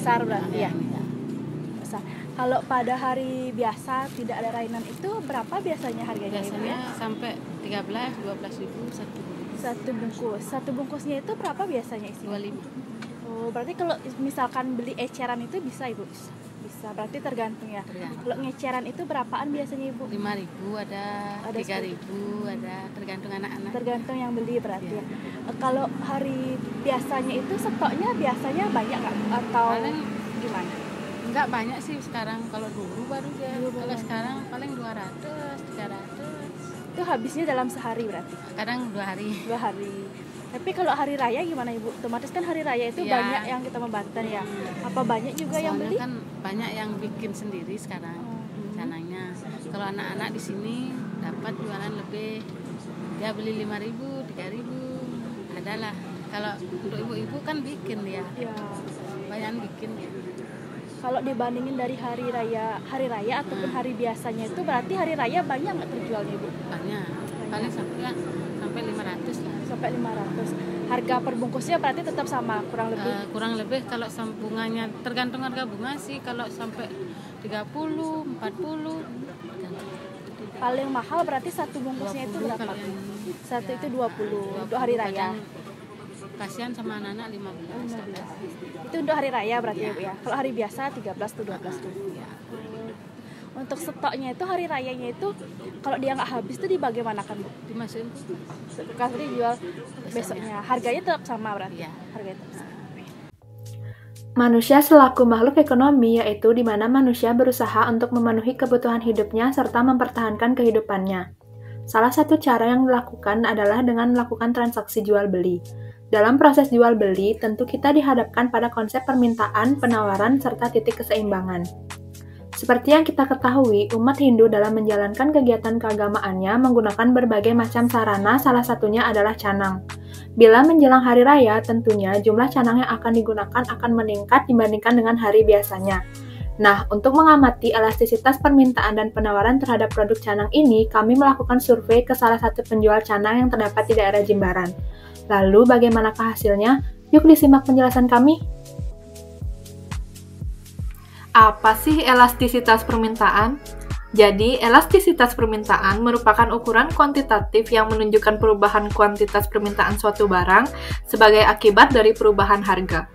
besar berarti ya. Ya. Besar. Kalau pada hari biasa tidak ada rainan itu berapa biasanya harganya? Biasanya sampai 13-12 ribu satu bungkus. Satu bungkusnya itu berapa biasanya isinya? 25. Oh, berarti kalau misalkan beli eceran itu bisa Ibu? Bisa, berarti tergantung ya. Tergantung. Kalau ngeceran itu berapaan biasanya Ibu? 5.000 ada 3.000 ada, tergantung anak-anak. Tergantung yang beli berarti ya. Kalau hari biasanya itu stoknya biasanya banyak nggak? Atau Paling gimana? enggak banyak sih sekarang, kalau dulu baru ya. Dulu Kalau baru. sekarang paling 200-300. Itu habisnya dalam sehari berarti? Kadang 2 hari. 2 hari. Tapi kalau hari raya gimana Ibu? Otomatis kan hari raya itu Ya. banyak yang kita membanten ya. Apa banyak juga yang Soalnya beli? kan banyak yang bikin sendiri sekarang rencananya. Kalau anak-anak di sini dapat jualan lebih, dia beli 5.000, 3.000, adalah. Kalau untuk ibu-ibu kan bikin dia, Ya. banyak bikin. Kalau dibandingin dari hari raya ataupun hari biasanya itu berarti hari raya banyak nggak terjualnya Ibu? Banyak, paling sampai 500 lah. Sampai 500. Harga per bungkusnya berarti tetap sama kurang lebih? Kurang lebih kalau bunganya tergantung harga bunga sih, kalau sampai 30, 40 Paling mahal berarti satu bungkusnya itu 20 berapa? kalau yang Satu ya, itu 20 untuk hari raya. kadang kasihan sama anak-anak 15. Itu untuk hari raya berarti ya Bu ya. Kalau hari biasa 13 tuh 12 tuh. Ya. Untuk stoknya itu hari rayanya itu kalau dia nggak habis tuh dibagaimanakan Bu? Dimasukin Kasih dijual besoknya. Harganya tetap sama berarti. Iya. Harganya tetap sama. Manusia selaku makhluk ekonomi, yaitu di mana manusia berusaha untuk memenuhi kebutuhan hidupnya serta mempertahankan kehidupannya. Salah satu cara yang dilakukan adalah dengan melakukan transaksi jual-beli. Dalam proses jual-beli, tentu kita dihadapkan pada konsep permintaan, penawaran, serta titik keseimbangan. Seperti yang kita ketahui, umat Hindu dalam menjalankan kegiatan keagamaannya menggunakan berbagai macam sarana, salah satunya adalah canang. Bila menjelang hari raya, tentunya jumlah canang yang akan digunakan akan meningkat dibandingkan dengan hari biasanya. Nah, untuk mengamati elastisitas permintaan dan penawaran terhadap produk canang ini, kami melakukan survei ke salah satu penjual canang yang terdapat di daerah Jimbaran. Lalu, bagaimanakah hasilnya? Yuk disimak penjelasan kami. Apa sih elastisitas permintaan? Jadi, elastisitas permintaan merupakan ukuran kuantitatif yang menunjukkan perubahan kuantitas permintaan suatu barang sebagai akibat dari perubahan harga.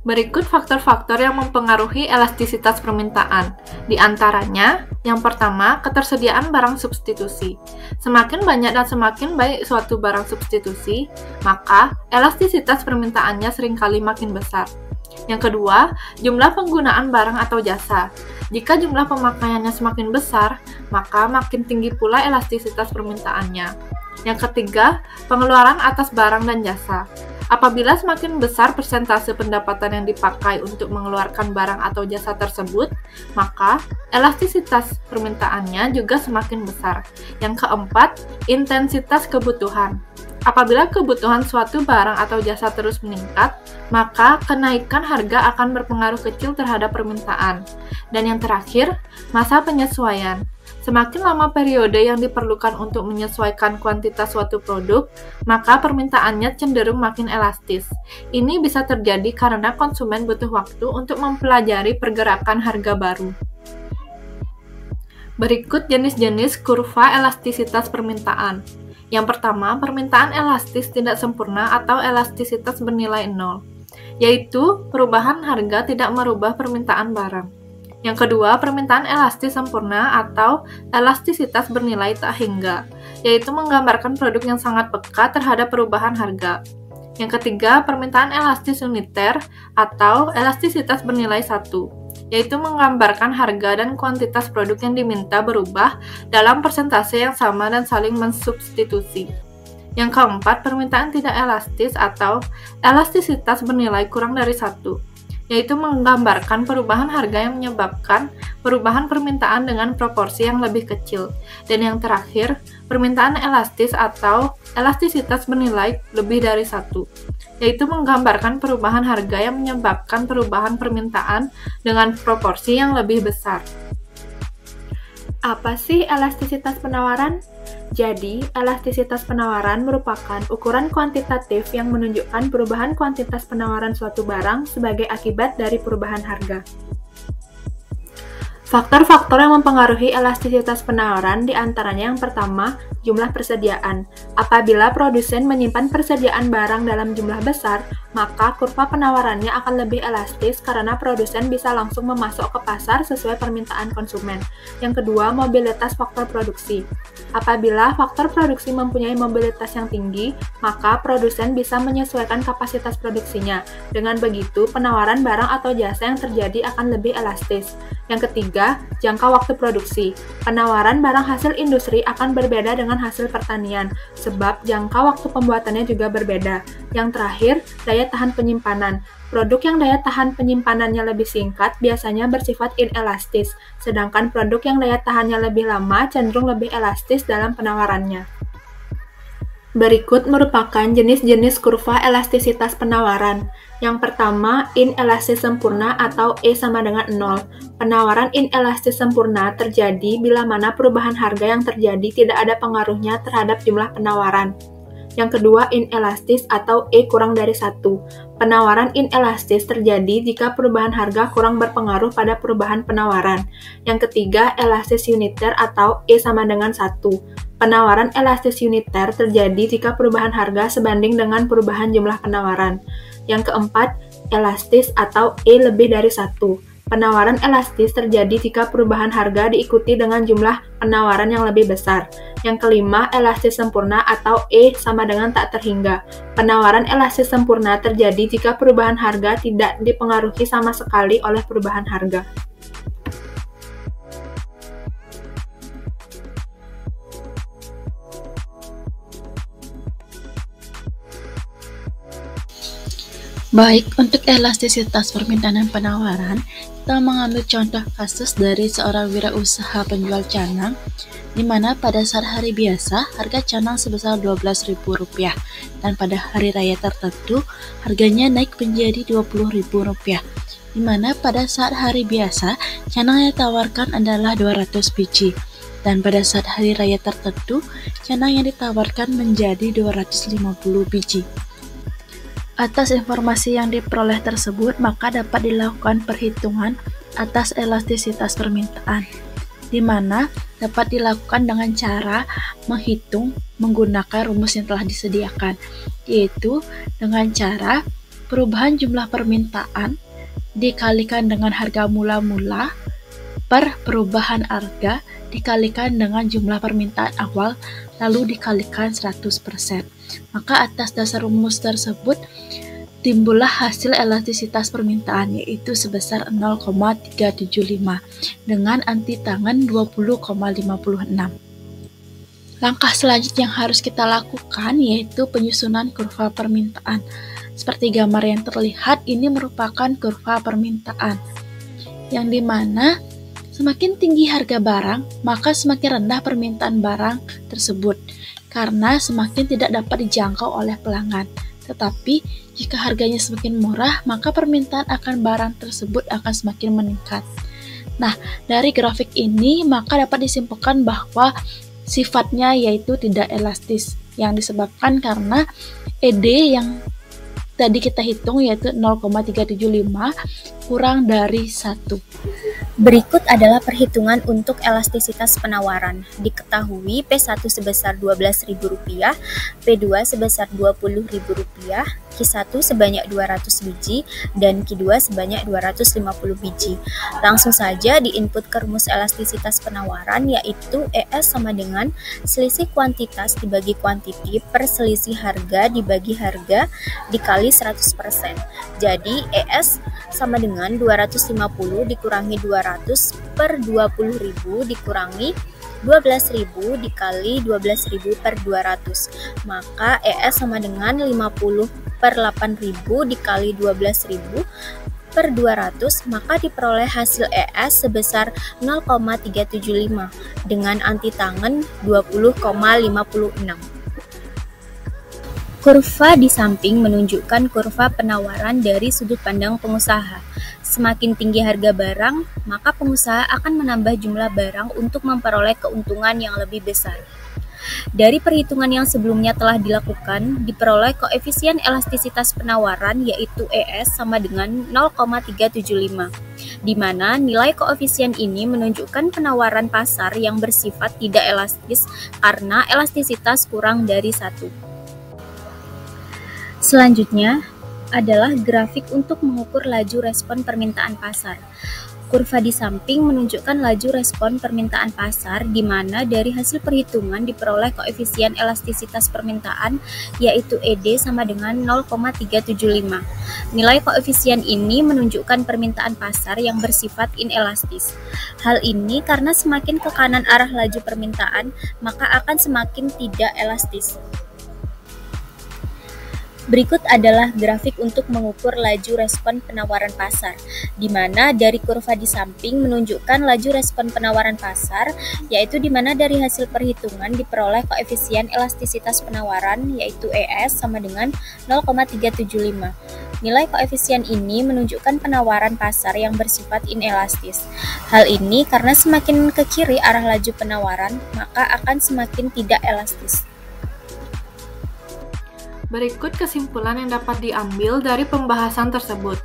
Berikut faktor-faktor yang mempengaruhi elastisitas permintaan. Di antaranya, yang pertama, ketersediaan barang substitusi. Semakin banyak dan semakin baik suatu barang substitusi, maka elastisitas permintaannya seringkali makin besar. Yang kedua, jumlah penggunaan barang atau jasa. Jika jumlah pemakaiannya semakin besar, maka makin tinggi pula elastisitas permintaannya. Yang ketiga, pengeluaran atas barang dan jasa. Apabila semakin besar persentase pendapatan yang dipakai untuk mengeluarkan barang atau jasa tersebut, maka elastisitas permintaannya juga semakin besar. Yang keempat, intensitas kebutuhan. Apabila kebutuhan suatu barang atau jasa terus meningkat, maka kenaikan harga akan berpengaruh kecil terhadap permintaan. Dan yang terakhir, masa penyesuaian. Semakin lama periode yang diperlukan untuk menyesuaikan kuantitas suatu produk, maka permintaannya cenderung makin elastis. Ini bisa terjadi karena konsumen butuh waktu untuk mempelajari pergerakan harga baru. Berikut jenis-jenis kurva elastisitas permintaan. Yang pertama, permintaan elastis tidak sempurna atau elastisitas bernilai 0, yaitu perubahan harga tidak merubah permintaan barang. Yang kedua, permintaan elastis sempurna atau elastisitas bernilai tak hingga, yaitu menggambarkan produk yang sangat peka terhadap perubahan harga. Yang ketiga, permintaan elastis uniter atau elastisitas bernilai 1, yaitu menggambarkan harga dan kuantitas produk yang diminta berubah dalam persentase yang sama dan saling mensubstitusi. Yang keempat, permintaan tidak elastis atau elastisitas bernilai kurang dari 1, yaitu menggambarkan perubahan harga yang menyebabkan perubahan permintaan dengan proporsi yang lebih kecil. Dan yang terakhir, permintaan elastis atau elastisitas bernilai lebih dari 1, yaitu menggambarkan perubahan harga yang menyebabkan perubahan permintaan dengan proporsi yang lebih besar. Apa sih elastisitas penawaran? Jadi, elastisitas penawaran merupakan ukuran kuantitatif yang menunjukkan perubahan kuantitas penawaran suatu barang sebagai akibat dari perubahan harga. Faktor-faktor yang mempengaruhi elastisitas penawaran diantaranya yang pertama, jumlah persediaan. Apabila produsen menyimpan persediaan barang dalam jumlah besar, maka kurva penawarannya akan lebih elastis karena produsen bisa langsung memasok ke pasar sesuai permintaan konsumen. Yang kedua, mobilitas faktor produksi. Apabila faktor produksi mempunyai mobilitas yang tinggi, maka produsen bisa menyesuaikan kapasitas produksinya. Dengan begitu, penawaran barang atau jasa yang terjadi akan lebih elastis. Yang ketiga, jangka waktu produksi. Penawaran barang hasil industri akan berbeda dengan hasil pertanian, sebab jangka waktu pembuatannya juga berbeda. Yang terakhir, daya tahan penyimpanan. Produk yang daya tahan penyimpanannya lebih singkat biasanya bersifat inelastis, sedangkan produk yang daya tahannya lebih lama cenderung lebih elastis dalam penawarannya. Berikut merupakan jenis-jenis kurva elastisitas penawaran. Yang pertama, inelastis sempurna atau E sama dengan 0. Penawaran inelastis sempurna terjadi bila mana perubahan harga yang terjadi tidak ada pengaruhnya terhadap jumlah penawaran. Yang kedua, inelastis atau E kurang dari 1. Penawaran inelastis terjadi jika perubahan harga kurang berpengaruh pada perubahan penawaran. Yang ketiga, elastis uniter atau E sama dengan 1. Penawaran elastis uniter terjadi jika perubahan harga sebanding dengan perubahan jumlah penawaran. Yang keempat, elastis atau E lebih dari 1. Penawaran elastis terjadi jika perubahan harga diikuti dengan jumlah penawaran yang lebih besar. Yang kelima, elastis sempurna atau E sama dengan tak terhingga. Penawaran elastis sempurna terjadi jika perubahan harga tidak dipengaruhi sama sekali oleh perubahan harga. Baik, untuk elastisitas permintaan dan penawaran, kita mengambil contoh kasus dari seorang wirausaha penjual canang, di mana pada saat hari biasa, harga canang sebesar Rp12.000, dan pada hari raya tertentu, harganya naik menjadi Rp20.000, di mana pada saat hari biasa, canang yang ditawarkan adalah 200 biji, dan pada saat hari raya tertentu, canang yang ditawarkan menjadi 250 biji. Atas informasi yang diperoleh tersebut, maka dapat dilakukan perhitungan atas elastisitas permintaan, di mana dapat dilakukan dengan cara menghitung menggunakan rumus yang telah disediakan, yaitu dengan cara perubahan jumlah permintaan dikalikan dengan harga mula-mula per perubahan harga dikalikan dengan jumlah permintaan awal lalu dikalikan 100%. Maka atas dasar rumus tersebut timbullah hasil elastisitas permintaan, yaitu sebesar 0,375 dengan anti tangan 20,56. Langkah selanjutnya yang harus kita lakukan yaitu penyusunan kurva permintaan. Seperti gambar yang terlihat, ini merupakan kurva permintaan, yang dimana semakin tinggi harga barang, maka semakin rendah permintaan barang tersebut, karena semakin tidak dapat dijangkau oleh pelanggan. Tetapi, jika harganya semakin murah, maka permintaan akan barang tersebut akan semakin meningkat. Nah, dari grafik ini, maka dapat disimpulkan bahwa sifatnya yaitu tidak elastis, yang disebabkan karena ED yang tadi kita hitung yaitu 0,375 kurang dari 1. Berikut adalah perhitungan untuk elastisitas penawaran. Diketahui P1 sebesar Rp12.000, P2 sebesar Rp20.000, Q1 sebanyak 200 biji, dan Q2 sebanyak 250 biji. Langsung saja diinput ke rumus elastisitas penawaran, yaitu ES sama dengan selisih kuantitas dibagi kuantiti per selisih harga dibagi harga dikali 100%. Jadi ES sama dengan 250 dikurangi 200 per 20.000 dikurangi 12.000 dikali 12.000 per 200. Maka ES sama dengan 50 per 8.000 dikali 12.000 per 200, maka diperoleh hasil ES sebesar 0,375 dengan anti tangan 20,56. Kurva di samping menunjukkan kurva penawaran dari sudut pandang pengusaha. Semakin tinggi harga barang, maka pengusaha akan menambah jumlah barang untuk memperoleh keuntungan yang lebih besar. Dari perhitungan yang sebelumnya telah dilakukan, diperoleh koefisien elastisitas penawaran yaitu ES sama dengan 0,375, di mana nilai koefisien ini menunjukkan penawaran pasar yang bersifat tidak elastis karena elastisitas kurang dari 1. Selanjutnya adalah grafik untuk mengukur laju respon permintaan pasar. Kurva di samping menunjukkan laju respon permintaan pasar di mana dari hasil perhitungan diperoleh koefisien elastisitas permintaan yaitu ED sama dengan 0,375. Nilai koefisien ini menunjukkan permintaan pasar yang bersifat inelastis. Hal ini karena semakin ke kanan arah laju permintaan, maka akan semakin tidak elastis. Berikut adalah grafik untuk mengukur laju respon penawaran pasar, di mana dari kurva di samping menunjukkan laju respon penawaran pasar, yaitu di mana dari hasil perhitungan diperoleh koefisien elastisitas penawaran, yaitu ES sama dengan 0,375. Nilai koefisien ini menunjukkan penawaran pasar yang bersifat inelastis. Hal ini karena semakin ke kiri arah laju penawaran, maka akan semakin tidak elastis. Berikut kesimpulan yang dapat diambil dari pembahasan tersebut.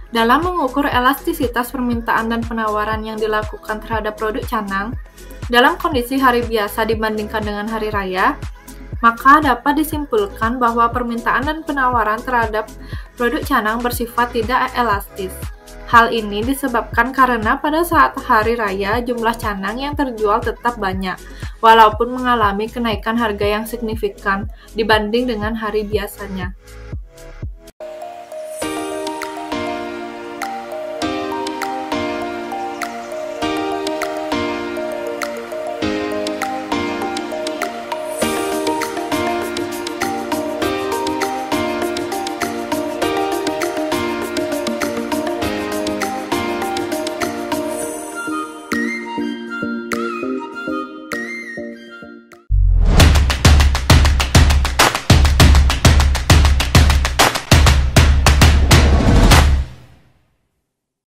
Dalam mengukur elastisitas permintaan dan penawaran yang dilakukan terhadap produk canang, dalam kondisi hari biasa dibandingkan dengan hari raya, maka dapat disimpulkan bahwa permintaan dan penawaran terhadap produk canang bersifat tidak elastis. Hal ini disebabkan karena pada saat hari raya jumlah canang yang terjual tetap banyak, walaupun mengalami kenaikan harga yang signifikan dibanding dengan hari biasanya.